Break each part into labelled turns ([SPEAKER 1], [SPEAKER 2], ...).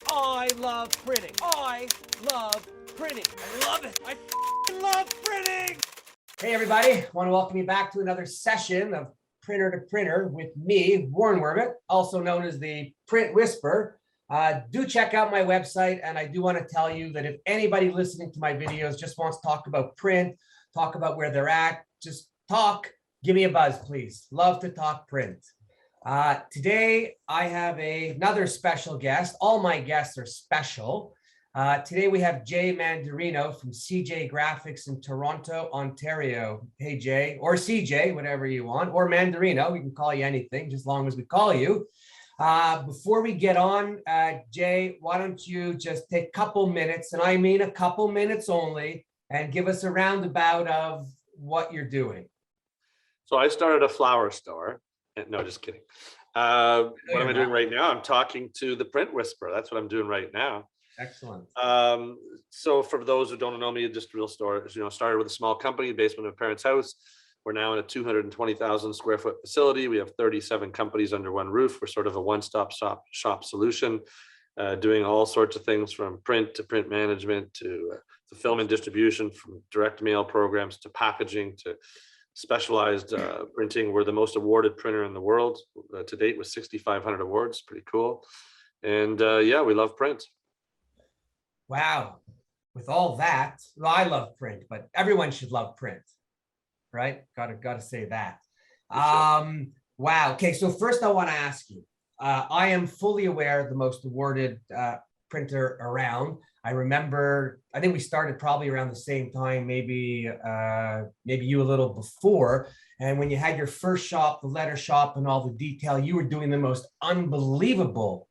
[SPEAKER 1] I love printing. I love printing. I love it. I love printing.
[SPEAKER 2] Hey everybody, I want to welcome you back to another session of Printer to Printer with me, Warren Werbitt, also known as the Print Whisperer. Do check out my website, and I do want to tell you that if anybody listening to my videos just wants to talk about print, talk about where they're at, just talk, give me a buzz, please. Love to talk print. Today, I have another special guest. All my guests are special. Today, we have Jay Mandarino from CJ Graphics in Toronto, Ontario. Hey, Jay, or CJ, whatever you want, or Mandarino. We can call you anything, just as long as we call you. Before we get on, Jay, why don't you just take a couple minutes, and I mean a couple minutes only, and give us a roundabout of what you're doing.
[SPEAKER 3] So I started a flower store. No, just kidding. What am I doing right now? I'm talking to the Print Whisperer. That's what I'm doing right now.
[SPEAKER 2] Excellent.
[SPEAKER 3] So for those who don't know me, just real story, started with a small company, basement of a parent's house. We're now in a 220,000 square foot facility. We have 37 companies under one roof. We're sort of a one-stop shop solution, doing all sorts of things from print to print management to film and distribution, from direct mail programs to packaging to specialized printing. We're the most awarded printer in the world to date with 6,500 awards. Pretty cool. And yeah, we love print.
[SPEAKER 2] Wow. With all that, well, I love print, but everyone should love print, right? Gotta say that. Wow. Okay. So first I want to ask you, I am fully aware of the most awarded printer around. I remember, I think we started probably around the same time, maybe you a little before. And when you had your first shop, the letter shop and all the detail, you were doing the most unbelievable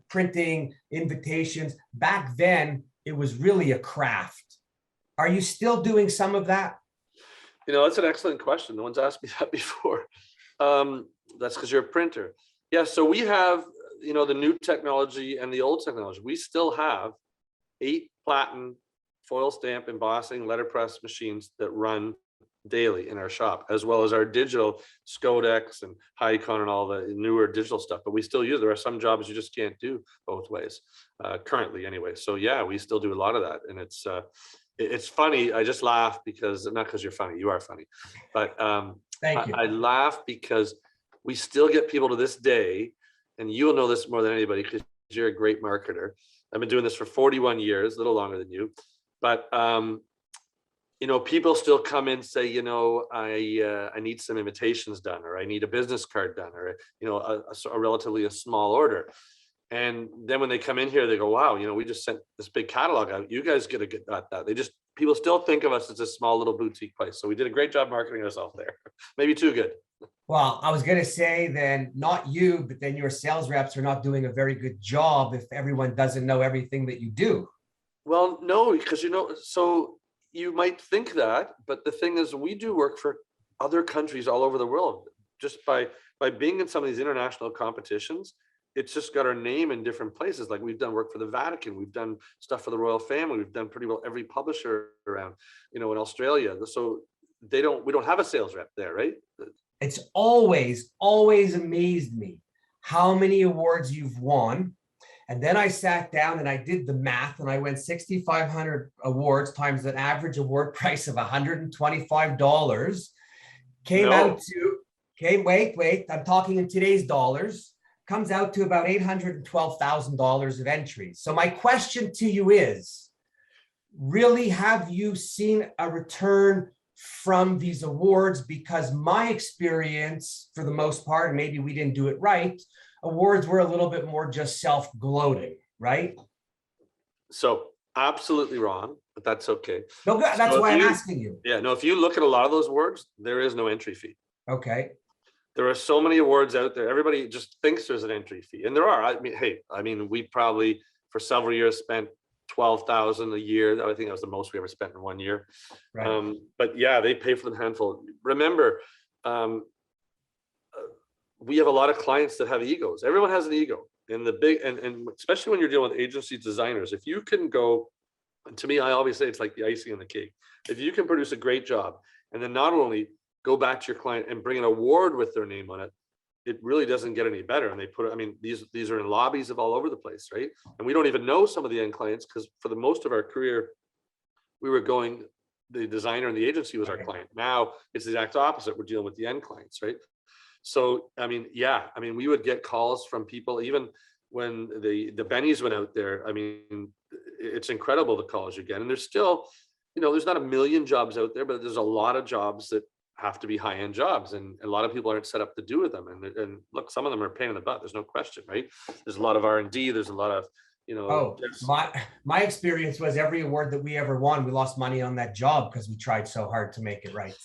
[SPEAKER 2] printing invitations. Back then, it was really a craft. Are you still doing some of that?
[SPEAKER 3] That's an excellent question. No one's asked me that before. That's because you're a printer. Yeah, so we have the new technology and the old technology. We still have 8 platen foil stamp embossing letterpress machines that run daily in our shop, as well as our digital Scodex and Hicon and all the newer digital stuff. But we still use. There are some jobs you just can't do both ways, currently anyway. So yeah, we still do a lot of that, and it's funny. I just laugh because, not because you're funny, you are funny, but
[SPEAKER 2] Thank you.
[SPEAKER 3] I laugh because we still get people to this day, and you'll know this more than anybody because you're a great marketer. I've been doing this for 41 years, a little longer than you, but people still come in and say, I need some invitations done, or I need a business card done, or a relatively small order. And then when they come in here, they go, wow, we just sent this big catalog out. You guys get that. People still think of us as a small little boutique place. So we did a great job marketing ourselves there. Maybe too good.
[SPEAKER 2] Well, I was going to say then not you, but then your sales reps are not doing a very good job if everyone doesn't know everything that you do.
[SPEAKER 3] Well, no, because, so you might think that, but the thing is, we do work for other countries all over the world. Just by being in some of these international competitions, it's just got our name in different places. Like we've done work for the Vatican, we've done stuff for the royal family, we've done pretty well every publisher around, in Australia. So we don't have a sales rep there, right?
[SPEAKER 2] It's always amazed me how many awards you've won. And then I sat down and I did the math, and I went 6,500 awards times an average award price of $125. Wait, I'm talking in today's dollars, comes out to about $812,000 of entries. So my question to you is, really, have you seen a return from these awards? Because my experience, for the most part, and maybe we didn't do it right, awards were a little bit more just self-gloating, right?
[SPEAKER 3] So absolutely wrong, but that's okay.
[SPEAKER 2] No, good. That's why I'm asking you.
[SPEAKER 3] Yeah, no, if you look at a lot of those awards, there is no entry fee.
[SPEAKER 2] Okay.
[SPEAKER 3] There are so many awards out there. Everybody just thinks there's an entry fee, and there are. We probably for several years spent $12,000 a year. I think that was the most we ever spent in one year.
[SPEAKER 2] Right.
[SPEAKER 3] But yeah, they pay for the handful. Remember, we have a lot of clients that have egos. Everyone has an ego, and and especially when you're dealing with agency designers, if you can go, and to me, I always say it's like the icing on the cake. If you can produce a great job, and then not only go back to your client and bring an award with their name on it, it really doesn't get any better. And they put, I mean, these are in lobbies of all over the place, right? And we don't even know some of the end clients, because for the most of our career, we were going, the designer and the agency was our client. Now it's the exact opposite. We're dealing with the end clients, right? So, I mean, yeah, I mean, we would get calls from people, even when the bennies went out there. I mean, it's incredible the calls you get. And there's still, there's not a million jobs out there, but there's a lot of jobs that have to be high-end jobs, and a lot of people aren't set up to do with them. And look, some of them are a pain in the butt. There's no question, right? There's a lot of R&D. There's a lot of,
[SPEAKER 2] my experience was every award that we ever won, we lost money on that job because we tried so hard to make it right.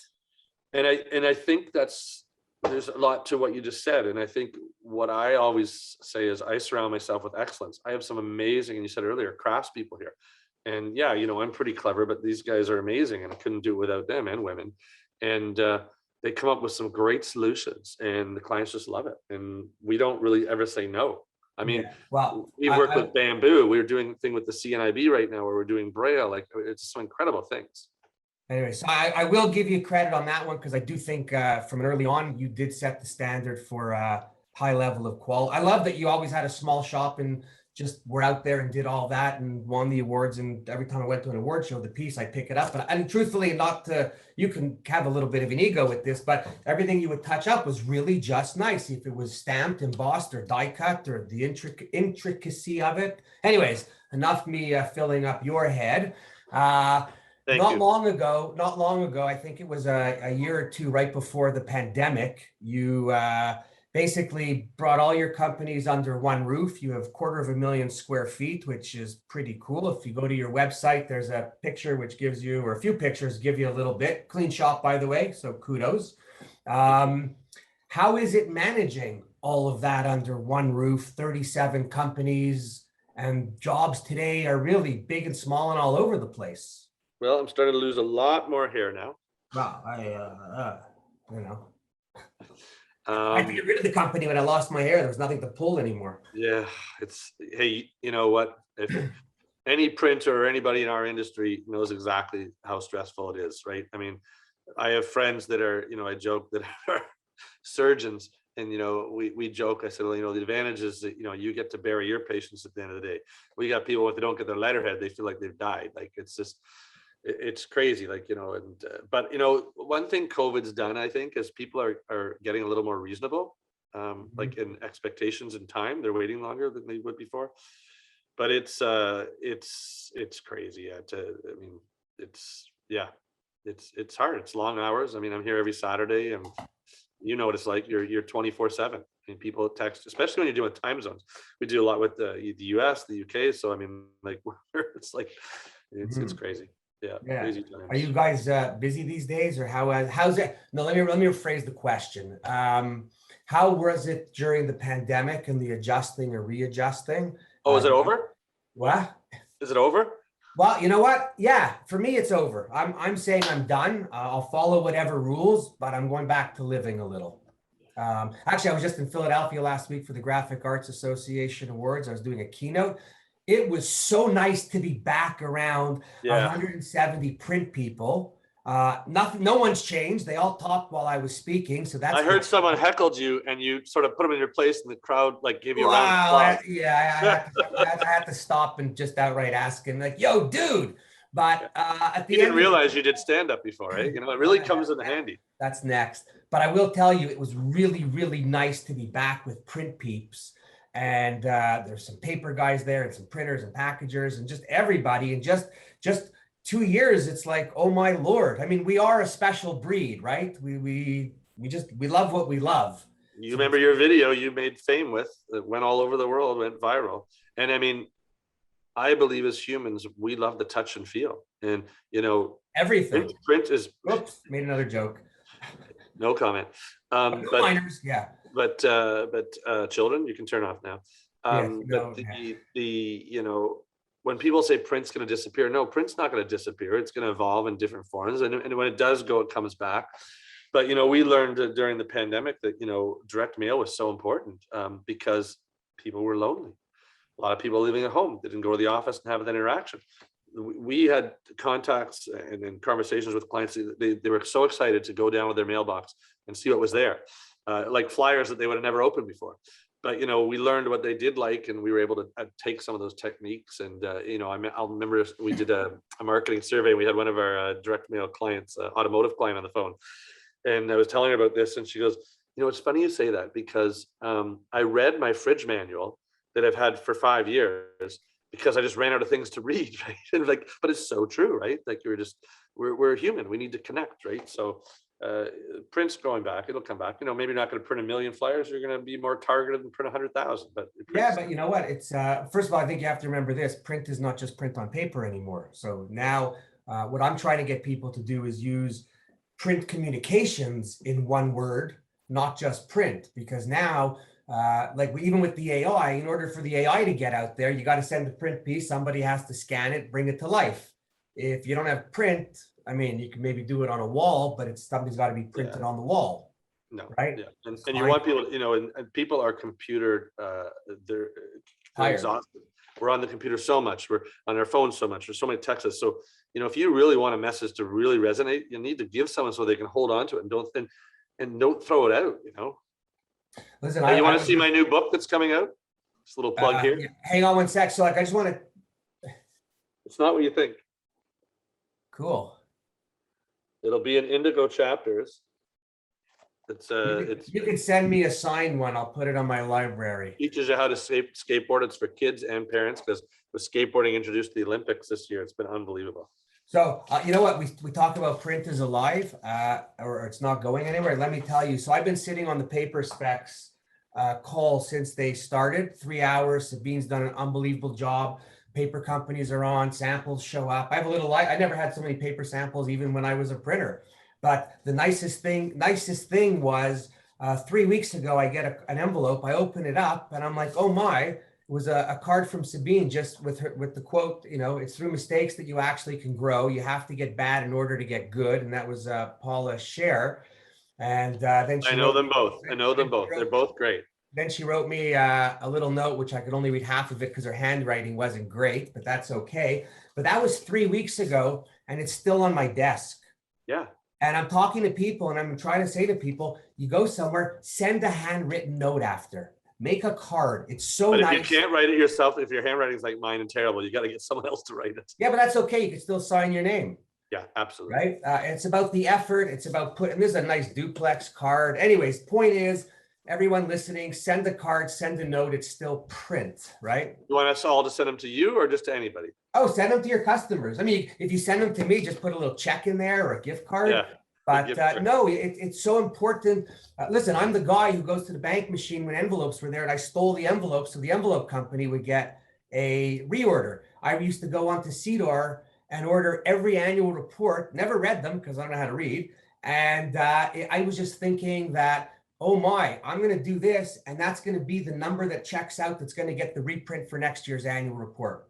[SPEAKER 3] And I think there's a lot to what you just said. And I think what I always say is I surround myself with excellence. I have some amazing, and you said earlier, craftspeople here. And yeah, I'm pretty clever, but these guys are amazing, and I couldn't do it without them, and women. And they come up with some great solutions, and the clients just love it. And we don't really ever say no. I mean, we work with bamboo. We're doing a thing with the CNIB right now where we're doing Braille. Like, it's some incredible things.
[SPEAKER 2] Anyway, so I will give you credit on that one, because I do think from an early on, you did set the standard for high level of quality. I love that you always had a small shop and just were out there and did all that and won the awards. And every time I went to an award show, the piece, I pick it up. And truthfully, you can have a little bit of an ego with this, but everything you would touch up was really just nice. If it was stamped, embossed, or die cut, or the intricacy of it. Anyways, enough me filling up your head. Not long ago, I think it was a year or two right before the pandemic, you basically brought all your companies under one roof. You have 250,000 square feet, which is pretty cool. If you go to your website, there's a picture which gives you, or a few pictures give you a little bit. Clean shop, by the way, so kudos. How is it managing all of that under one roof, 37 companies, and jobs today are really big and small and all over the place?
[SPEAKER 3] Well, I'm starting to lose a lot more hair now.
[SPEAKER 2] Wow, I had to get rid of the company when I lost my hair. There was nothing to pull anymore.
[SPEAKER 3] Yeah, hey, you know what? If any printer or anybody in our industry knows exactly how stressful it is, right? I mean, I have friends that are, I joke that are surgeons, and we joke. I said, well, the advantage is that you get to bury your patients at the end of the day. We got people, if they don't get their letterhead, they feel like they've died. Like, it's crazy, like, but one thing COVID's done, I think, is people are getting a little more reasonable, like in expectations and time. They're waiting longer than they would before, but it's crazy. It's hard. It's long hours. I mean, I'm here every Saturday, and what it's like. You're 24/7. I mean, people text, especially when you're doing time zones. We do a lot with the US, the UK. So I mean, like, it's like it's crazy. Yeah. Crazy times.
[SPEAKER 2] Are you guys busy these days, or how's it? No, let me rephrase the question. How was it during the pandemic and the adjusting or readjusting?
[SPEAKER 3] Oh, is it over?
[SPEAKER 2] What?
[SPEAKER 3] Is it over?
[SPEAKER 2] Well, you know what? Yeah, for me, it's over. I'm saying I'm done. I'll follow whatever rules, but I'm going back to living a little. Actually, I was just in Philadelphia last week for the Graphic Arts Association Awards. I was doing a keynote. It was so nice to be back around 170 print people. No one's changed. They all talked while I was speaking. So that's.
[SPEAKER 3] I heard someone heckled you, and you sort of put them in your place, and the crowd like gave you a round of applause.
[SPEAKER 2] I had to stop and just outright ask him, like, "Yo, dude!" But at the
[SPEAKER 3] end, you didn't realize you did stand up before, right? It really comes in handy.
[SPEAKER 2] That's next. But I will tell you, it was really, really nice to be back with print peeps. And there's some paper guys there, and some printers and packagers, and just everybody. And just 2 years, it's like, oh my Lord. I mean, we are a special breed, right? We love what we love.
[SPEAKER 3] You remember your video you made fame with, that went all over the world, went viral. And I mean, I believe as humans, we love the touch and feel. And
[SPEAKER 2] everything.
[SPEAKER 3] Print is.
[SPEAKER 2] Oops, made another joke.
[SPEAKER 3] No comment. But
[SPEAKER 2] minors, yeah.
[SPEAKER 3] But children, you can turn off now. When people say print's going to disappear, no, print's not going to disappear. It's going to evolve in different forms, and when it does go, it comes back. But we learned during the pandemic that direct mail was so important because people were lonely. A lot of people living at home, they didn't go to the office and have that interaction. We had contacts and conversations with clients. They were so excited to go down with their mailbox and see what was there. like flyers that they would have never opened before. But, we learned what they did like, and we were able to take some of those techniques. And, I'll remember we did a marketing survey. We had one of our direct mail clients, automotive client, on the phone. And I was telling her about this, and she goes, it's funny you say that, because I read my fridge manual that I've had for 5 years because I just ran out of things to read, right? And but it's so true, right? Like we're human. We need to connect, right? So print's going back. It'll come back. Maybe not going to print 1 million flyers. You're going to be more targeted and print 100,000. But
[SPEAKER 2] yeah, but you know what? It's first of all, I think you have to remember this: print is not just print on paper anymore. So now, what I'm trying to get people to do is use print communications in one word, not just print, because now, even with the AI, in order for the AI to get out there, you got to send a print piece. Somebody has to scan it, bring it to life. If you don't have print, I mean, you can maybe do it on a wall, but something's got to be printed on the wall.
[SPEAKER 3] No,
[SPEAKER 2] right?
[SPEAKER 3] Yeah, and you want people, and people are they're exhausted. We're on the computer so much. We're on our phones so much. There's so many texts. So, if you really want a message to really resonate, you need to give someone so they can hold on to it and don't throw it out.
[SPEAKER 2] Listen,
[SPEAKER 3] you want to see my new book that's coming out? Just a little plug here.
[SPEAKER 2] Hang on one sec. So, I just want to.
[SPEAKER 3] It's not what you think.
[SPEAKER 2] Cool.
[SPEAKER 3] It'll be in indigo chapters.
[SPEAKER 2] You can send me a signed one. I'll put it on my library.
[SPEAKER 3] Teaches you how to skateboard. It's for kids and parents, because with skateboarding introduced to the Olympics this year, it's been unbelievable.
[SPEAKER 2] So you know what, we talk about print is alive, or it's not going anywhere. Let me tell you. So I've been sitting on the paper specs call since they started. 3 hours. Sabine's done an unbelievable job. Paper companies are on. Samples show up. I have a little light. I never had so many paper samples, even when I was a printer. But the nicest thing was 3 weeks ago, I get an envelope. I open it up, and I'm like, oh my! It was a card from Sabine, just with the quote. It's through mistakes that you actually can grow. You have to get bad in order to get good, and that was Paula Scher. And then
[SPEAKER 3] I know them both. They're both great.
[SPEAKER 2] Then she wrote me a little note, which I could only read half of it because her handwriting wasn't great, but that's okay. But that was 3 weeks ago, and it's still on my desk.
[SPEAKER 3] Yeah.
[SPEAKER 2] And I'm talking to people, and I'm trying to say to people, you go somewhere, send a handwritten note after. Make a card. It's so nice.
[SPEAKER 3] But if you can't write it yourself, if your handwriting is like mine and terrible, you got to get someone else to write it.
[SPEAKER 2] Yeah, but that's okay. You can still sign your name.
[SPEAKER 3] Yeah, absolutely.
[SPEAKER 2] Right? It's about the effort. It's about putting, this is a nice duplex card. Anyways, point is, everyone listening, send a card, send a note. It's still print, right?
[SPEAKER 3] You want us all to send them to you or just to anybody?
[SPEAKER 2] Oh, send them to your customers. I mean, if you send them to me, just put a little check in there or a gift card.
[SPEAKER 3] Yeah.
[SPEAKER 2] But no, it's so important. Listen, I'm the guy who goes to the bank machine when envelopes were there, and I stole the envelopes so the envelope company would get a reorder. I used to go onto CDOR and order every annual report, never read them because I don't know how to read. And I was just thinking that, oh my, I'm going to do this, and that's going to be the number that checks out that's going to get the reprint for next year's annual report.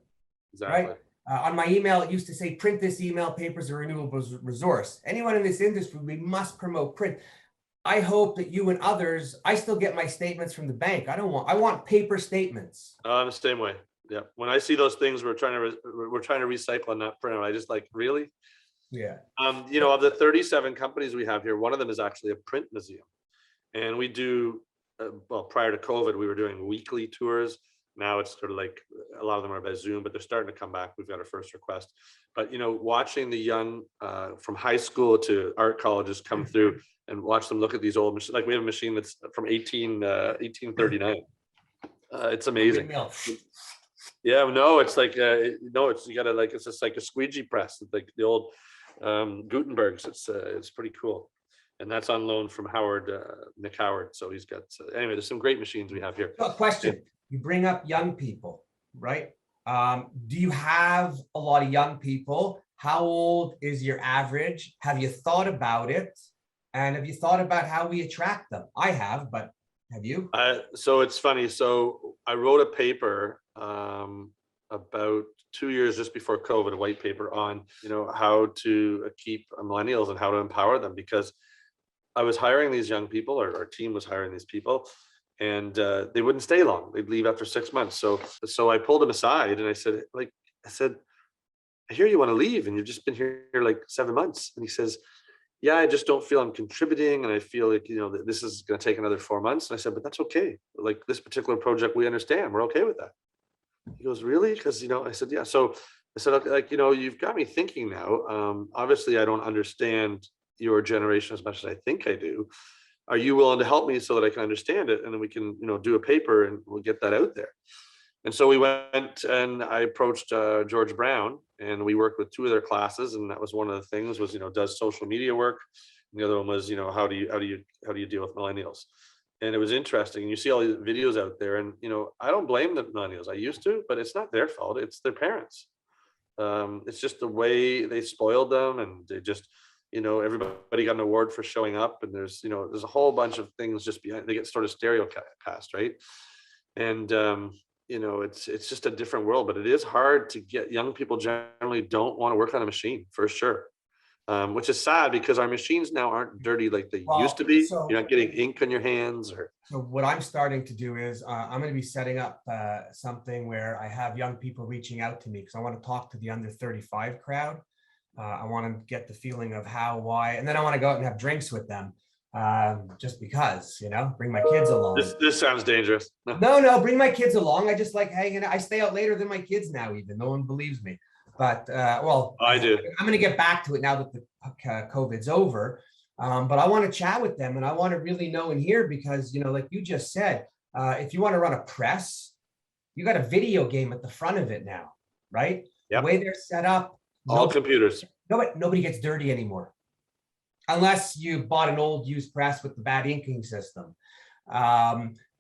[SPEAKER 3] Exactly.
[SPEAKER 2] Right? On my email, it used to say, print this email, paper's a renewable resource. Anyone in this industry, we must promote print. I hope that you and others, I still get my statements from the bank. I want paper statements.
[SPEAKER 3] I'm the same way. Yeah. When I see those things, we're trying to recycle and not print. I just like, really?
[SPEAKER 2] Yeah.
[SPEAKER 3] Of the 37 companies we have here, one of them is actually a print museum. And we do, prior to COVID, we were doing weekly tours. Now it's sort of like a lot of them are by Zoom, but they're starting to come back. We've got our first request. But, watching the young from high school to art colleges come through and watch them look at these old machines. Like we have a machine that's from 1839. It's amazing. Yeah, no, it's like, you gotta like, it's just like a squeegee press, like the old Gutenbergs. It's pretty cool. And that's on loan from Nick Howard. So he's got, anyway, there's some great machines we have here.
[SPEAKER 2] So question, you bring up young people, right? Do you have a lot of young people? How old is your average? Have you thought about it? And have you thought about how we attract them? I have, but have you?
[SPEAKER 3] So it's funny. So I wrote a paper about 2 years just before COVID, a white paper on, how to keep millennials and how to empower them, because I was hiring these young people, or our team was hiring these people, and they wouldn't stay long. They'd leave after 6 months. So I pulled them aside and I said, I hear you want to leave and you've just been here like 7 months. And he says, yeah, I just don't feel I'm contributing. And I feel like, that this is going to take another 4 months. And I said, but that's okay. Like this particular project, we understand. We're okay with that. He goes, really? Because, I said, yeah. So I said, okay, like, you've got me thinking now. Obviously, I don't understand your generation as much as I think I do. Are you willing to help me so that I can understand it? And then we can, do a paper and we'll get that out there. And so we went and I approached George Brown, and we worked with two of their classes. And that was one of the things was, does social media work? And the other one was, how do you deal with millennials? And it was interesting. You see all these videos out there, and I don't blame the millennials. I used to, but it's not their fault. It's their parents. It's just the way they spoiled them, and they just, everybody got an award for showing up, and there's a whole bunch of things just behind. They get sort of stereotyped, right? And it's just a different world. But it is hard to get young people generally don't want to work on a machine for sure. Which is sad because our machines now aren't dirty like they used to be. You're not getting ink on your hands.
[SPEAKER 2] So what I'm starting to do is I'm going to be setting up something where I have young people reaching out to me because I want to talk to the under 35 crowd. I want to get the feeling of how, why, and then I want to go out and have drinks with them just because, bring my kids along.
[SPEAKER 3] This sounds dangerous.
[SPEAKER 2] No, bring my kids along. I just like hanging. I stay out later than my kids now, even. No one believes me. But
[SPEAKER 3] I do.
[SPEAKER 2] I'm going to get back to it now that the COVID's over. But I want to chat with them, and I want to really know and hear because, like you just said, if you want to run a press, you got a video game at the front of it now, right?
[SPEAKER 3] Yep.
[SPEAKER 2] The way they're set up,
[SPEAKER 3] all computers.
[SPEAKER 2] Nobody gets dirty anymore, unless you bought an old used press with the bad inking system.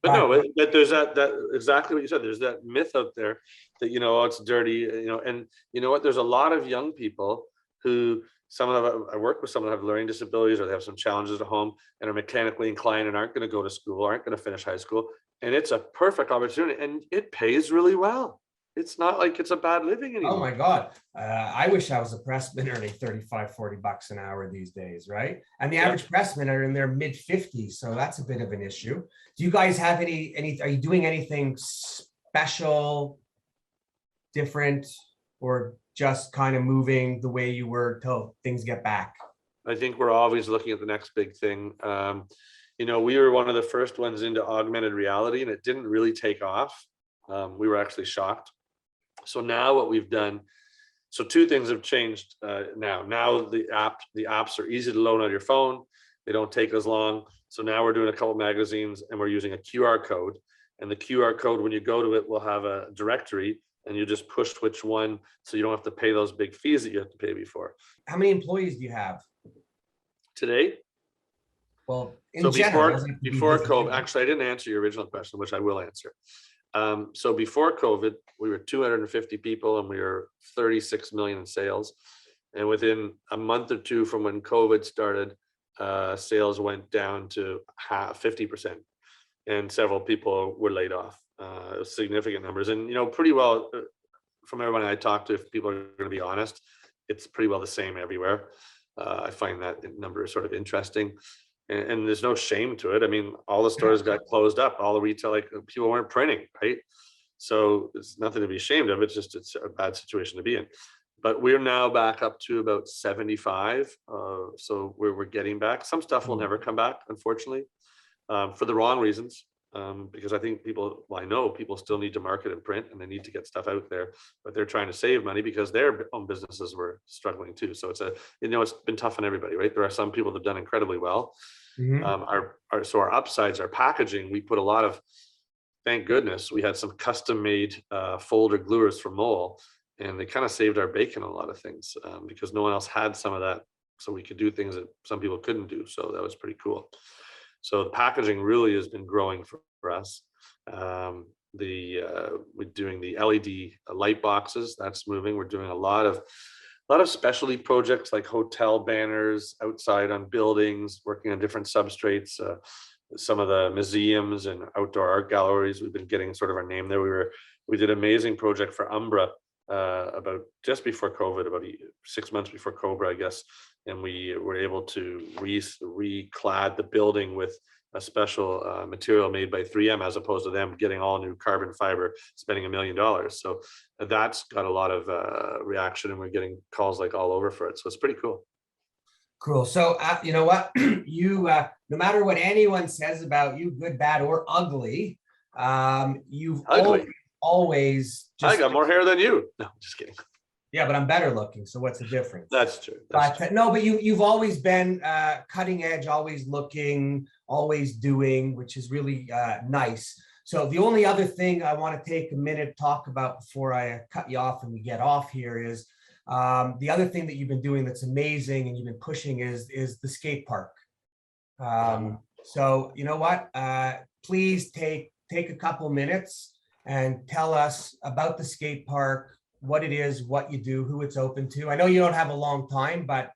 [SPEAKER 3] But there's that exactly what you said. There's that myth out there that, it's dirty, and you know what? There's a lot of young people who I work with some that have learning disabilities or they have some challenges at home and are mechanically inclined and aren't going to go to school, aren't going to finish high school. And it's a perfect opportunity and it pays really well. It's not like it's a bad living anymore.
[SPEAKER 2] Oh my God. I wish I was a pressman earning 35, 40 bucks an hour these days, right? And the average pressmen are in their mid 50s. So that's a bit of an issue. Do you guys have are you doing anything special, different, or just kind of moving the way you were till things get back?
[SPEAKER 3] I think we're always looking at the next big thing. We were one of the first ones into augmented reality and it didn't really take off. We were actually shocked. So now what we've done, so two things have changed now. Now the apps are easy to load on your phone. They don't take as long. So now we're doing a couple magazines and we're using a QR code. And the QR code, when you go to it, will have a directory and you just push which one. So you don't have to pay those big fees that you have to pay before.
[SPEAKER 2] How many employees do you have
[SPEAKER 3] today?
[SPEAKER 2] Well,
[SPEAKER 3] before COVID, actually, I didn't answer your original question, which I will answer. So before COVID, we were 250 people and we were 36 million in sales. And within a month or two from when COVID started, sales went down to 50%. And several people were laid off, significant numbers. And, pretty well from everyone I talked to, if people are going to be honest, it's pretty well the same everywhere. I find that number is sort of interesting. And there's no shame to it. I mean, all the stores got closed up, all the retail, like people weren't printing, right? So it's nothing to be ashamed of. It's a bad situation to be in. But we're now back up to about 75. So we're getting back. Some stuff will never come back, unfortunately, for the wrong reasons. Because I think I know people still need to market and print and they need to get stuff out there, but they're trying to save money because their own businesses were struggling too. So it's been tough on everybody, right? There are some people that have done incredibly well. Mm-hmm. Our upsides, our packaging, we put a lot of, thank goodness, we had some custom made folder gluers from Mole, and they kind of saved our bacon on a lot of things because no one else had some of that. So we could do things that some people couldn't do. So that was pretty cool. So the packaging really has been growing for us. We're doing the LED light boxes. That's moving. We're doing a lot of specialty projects like hotel banners outside on buildings, working on different substrates. Some of the museums and outdoor art galleries, we've been getting sort of our name there. We did an amazing project for Umbra about just before COVID, about 6 months before Cobra, I guess. And we were able to reclad the building with a special material made by 3M, as opposed to them getting all new carbon fiber, spending $1 million. So that's got a lot of reaction, and we're getting calls like all over for it. So it's pretty cool.
[SPEAKER 2] Cool. So, you know what? No matter what anyone says about you, good, bad, or ugly, you've
[SPEAKER 3] Ugly.
[SPEAKER 2] always
[SPEAKER 3] I
[SPEAKER 2] just,
[SPEAKER 3] got more hair than you. No, just kidding.
[SPEAKER 2] yeah, but I'm better looking. So what's the difference?
[SPEAKER 3] That's true. That's
[SPEAKER 2] But no, but you've always been cutting edge, always looking, always doing, which is really nice. So the only other thing I want to take a minute to talk about before I cut you off and we get off here is the other thing that you've been doing that's amazing and you've been pushing is the skate park. So you know what? Please take a couple minutes and tell us about the skate park, what it is, what you do, who it's open to. I know you don't have a long time, but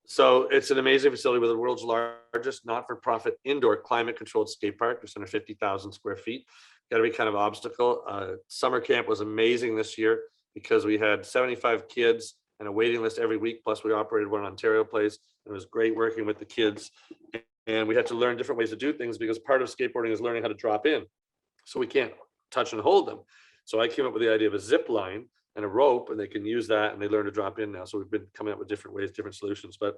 [SPEAKER 3] So it's an amazing facility with the world's largest not-for-profit indoor climate-controlled skate park. It's under 50,000 square feet. Got to be kind of obstacle. Summer camp was amazing this year because we had 75 kids and a waiting list every week. Plus we operated one Ontario place. It was great working with the kids. And we had to learn different ways to do things because part of skateboarding is learning how to drop in. So we can't touch and hold them. So I came up with the idea of a zip line and a rope, and they can use that and they learn to drop in now. So we've been coming up with different ways, different solutions, but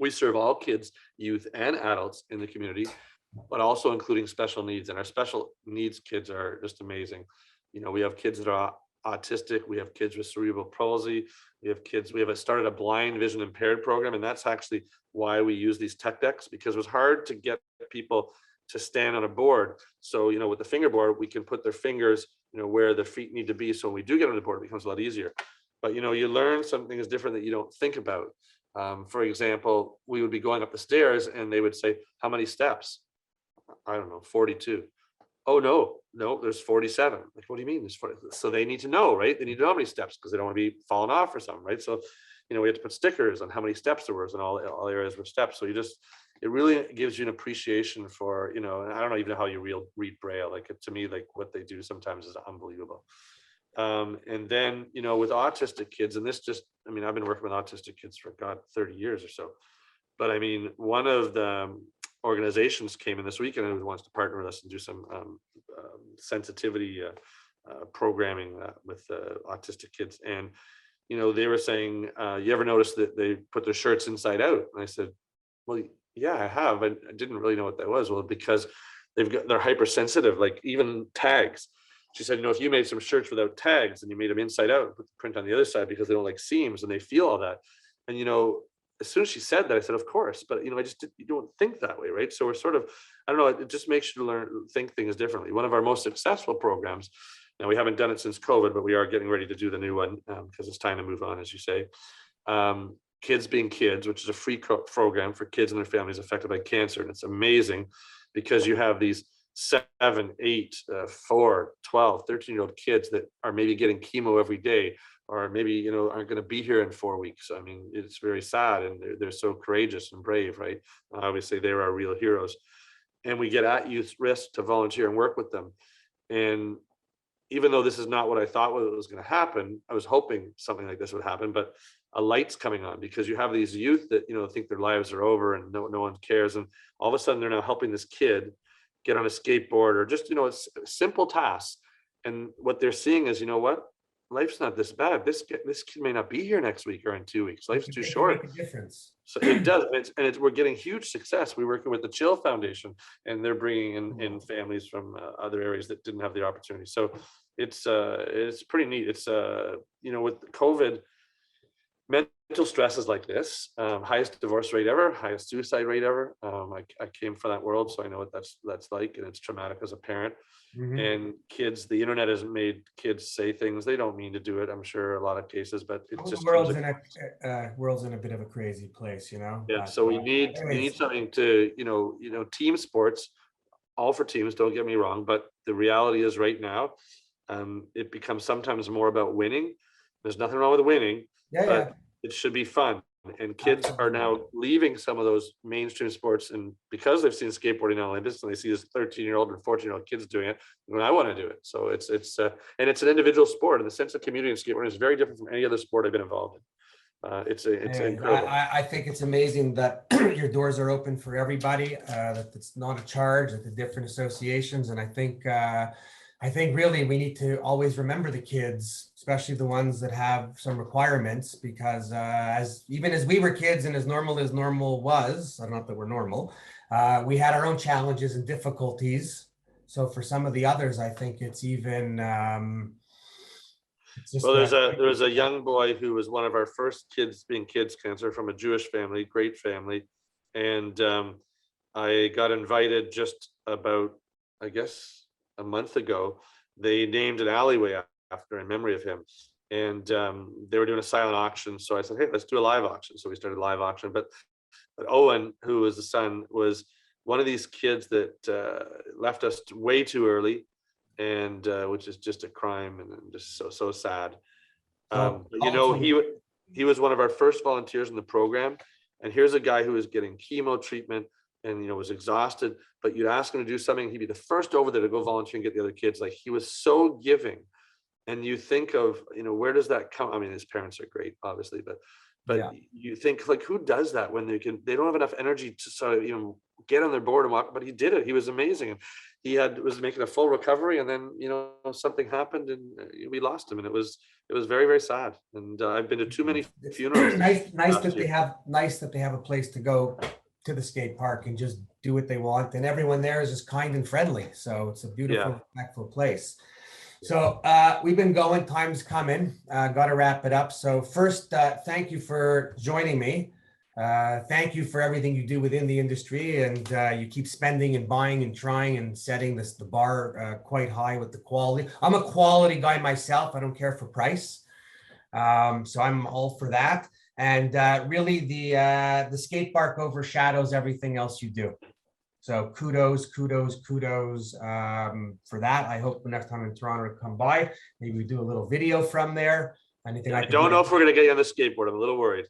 [SPEAKER 3] we serve all kids, youth and adults in the community, but also including special needs. And our special needs kids are just amazing. You know, we have kids that are autistic, we have kids with cerebral palsy, we have started a blind vision impaired program. And that's actually why we use these tech decks, because it was hard to get people to stand on a board. So, you know, with the fingerboard, we can put their fingers, you know, where their feet need to be. So when we do get on the board, it becomes a lot easier. But, you know, you learn something is different that you don't think about. For example, we would be going up the stairs and they would say, how many steps? I don't know, 42. Oh, no, there's 47. Like, what do you mean there's 40? So they need to know, right? They need to know how many steps because they don't want to be falling off or something, right? So, you know, we have to put stickers on how many steps there was and all areas were steps. So it really gives you an appreciation for, you know, and I don't even know how you read Braille. Like, to me, like what they do sometimes is unbelievable. And then, you know, with autistic kids, and I mean, I've been working with autistic kids for 30 years or so. But I mean, one of the organizations came in this weekend and wants to partner with us and do some sensitivity programming with autistic kids. And, you know, they were saying, you ever notice that they put their shirts inside out? And I said, well, yeah, I have. I didn't really know what that was. Well, because they're hypersensitive, like even tags. She said, you know, if you made some shirts without tags and you made them inside out, put the print on the other side because they don't like seams and they feel all that. And, you know, as soon as she said that, I said, of course, but, you know, you don't think that way, right? So we're sort of, I don't know, it just makes you think things differently. One of our most successful programs, now we haven't done it since COVID, but we are getting ready to do the new one because it's time to move on, as you say. Kids Being Kids, which is a free program for kids and their families affected by cancer. And it's amazing because you have these 7, 8, 4, 12, 13-year-old kids that are maybe getting chemo every day, or maybe, you know, aren't going to be here in 4 weeks. I mean, it's very sad, and they're so courageous and brave, right? Obviously, they're our real heroes. And we get at youth risk to volunteer and work with them. And even though this is not what I thought was going to happen, I was hoping something like this would happen, but a light's coming on because you have these youth that, you know, think their lives are over and no one cares. And all of a sudden they're now helping this kid get on a skateboard or just, you know, it's simple tasks. And what they're seeing is, you know what? Life's not this bad. This kid may not be here next week or in 2 weeks. Life's too short.
[SPEAKER 2] Make a difference.
[SPEAKER 3] So it does, we're getting huge success. We're working with the Chill Foundation, and they're bringing in families from other areas that didn't have the opportunity. So it's pretty neat. It's you know, with COVID, mental stresses like this, highest divorce rate ever, highest suicide rate ever. I came from that world, so I know what that's like, and it's traumatic as a parent. Mm-hmm. And kids, the internet has made kids say things they don't mean to do it. I'm sure a lot of cases, but it just
[SPEAKER 2] world's in a bit of a crazy place, you know.
[SPEAKER 3] Yeah, so we need something to, you know, team sports, all for teams. Don't get me wrong, but the reality is right now, it becomes sometimes more about winning. There's nothing wrong with winning, but it should be fun. And kids are now leaving some of those mainstream sports, and because they've seen skateboarding on Olympics and they see this 13-year-old and 14-year-old kids doing it, and I want to do it. So it's and it's an individual sport, and the sense of community in skateboarding is very different from any other sport I've been involved in. It's incredible.
[SPEAKER 2] I think it's amazing that your doors are open for everybody, that it's not a charge, that the different associations. And I think I think really we need to always remember the kids, especially the ones that have some requirements, because even as we were kids and as normal was, not that we're normal, we had our own challenges and difficulties. So for some of the others, I think it's even it's just
[SPEAKER 3] Well, there's a young boy who was one of our first kids being kids cancer from a Jewish family, great family, and I got invited just about, I guess, a month ago. They named an alleyway after in memory of him, and they were doing a silent auction. So I said, hey, let's do a live auction. So we started a live auction. But Owen, who was the son, was one of these kids that left us way too early, and which is just a crime and just so sad. But, you know, he was one of our first volunteers in the program, and here's a guy who was getting chemo treatment and, you know, was exhausted, but you'd ask him to do something, he'd be the first over there to go volunteer and get the other kids. Like, he was so giving. And you think of, you know, where does that come? I mean, his parents are great, obviously, but yeah. You think, like, who does that when they don't have enough energy to sort of, you know, get on their board and walk, but he did it. He was amazing. And he was making a full recovery, and then, you know, something happened and we lost him, and it was very, very sad. And I've been to too many funerals.
[SPEAKER 2] nice that they have a place to go to the skate park and just do what they want, and everyone there is just kind and friendly. So it's a beautiful, respectful place. So we've been going, time's coming, got to wrap it up. So first, thank you for joining me. Thank you for everything you do within the industry, and you keep spending and buying and trying and setting the bar quite high with the quality. I'm a quality guy myself. I don't care for price. So I'm all for that. And really the skate park overshadows everything else you do. So kudos for that. I hope the next time in Toronto to come by, maybe we do a little video from there. Anything
[SPEAKER 3] I don't know if we're going to get you on the skateboard. I'm a little worried.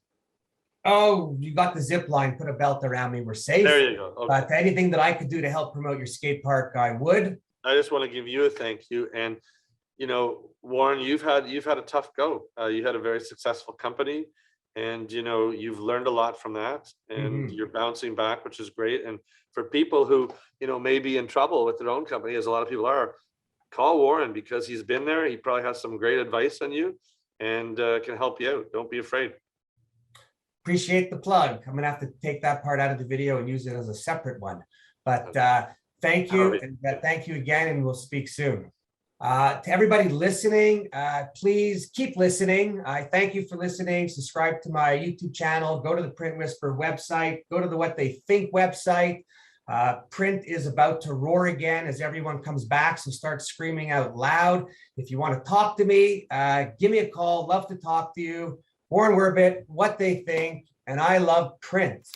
[SPEAKER 2] Oh, you got the zip line, put a belt around me, we're safe.
[SPEAKER 3] There you go. Okay.
[SPEAKER 2] But anything that I could do to help promote your skate park, I would.
[SPEAKER 3] I just want to give you a thank you. And, you know, Warren, you've had a tough go. You had a very successful company, and, you know, you've learned a lot from that, and you're bouncing back, which is great. And for people who, you know, may be in trouble with their own company, as a lot of people are, call Warren, because he's been there. He probably has some great advice on you and can help you out. Don't be afraid.
[SPEAKER 2] Appreciate the plug. I'm gonna have to take that part out of the video and use it as a separate one. But thank you, and thank you again, and we'll speak soon. To everybody listening, please keep listening. I thank you for listening. Subscribe to my YouTube channel. Go to the Print Whisper website. Go to the What They Think website. Print is about to roar again as everyone comes back, so start screaming out loud. If you want to talk to me, give me a call. Love to talk to you. Warren Werbitt, What They Think, and I love print.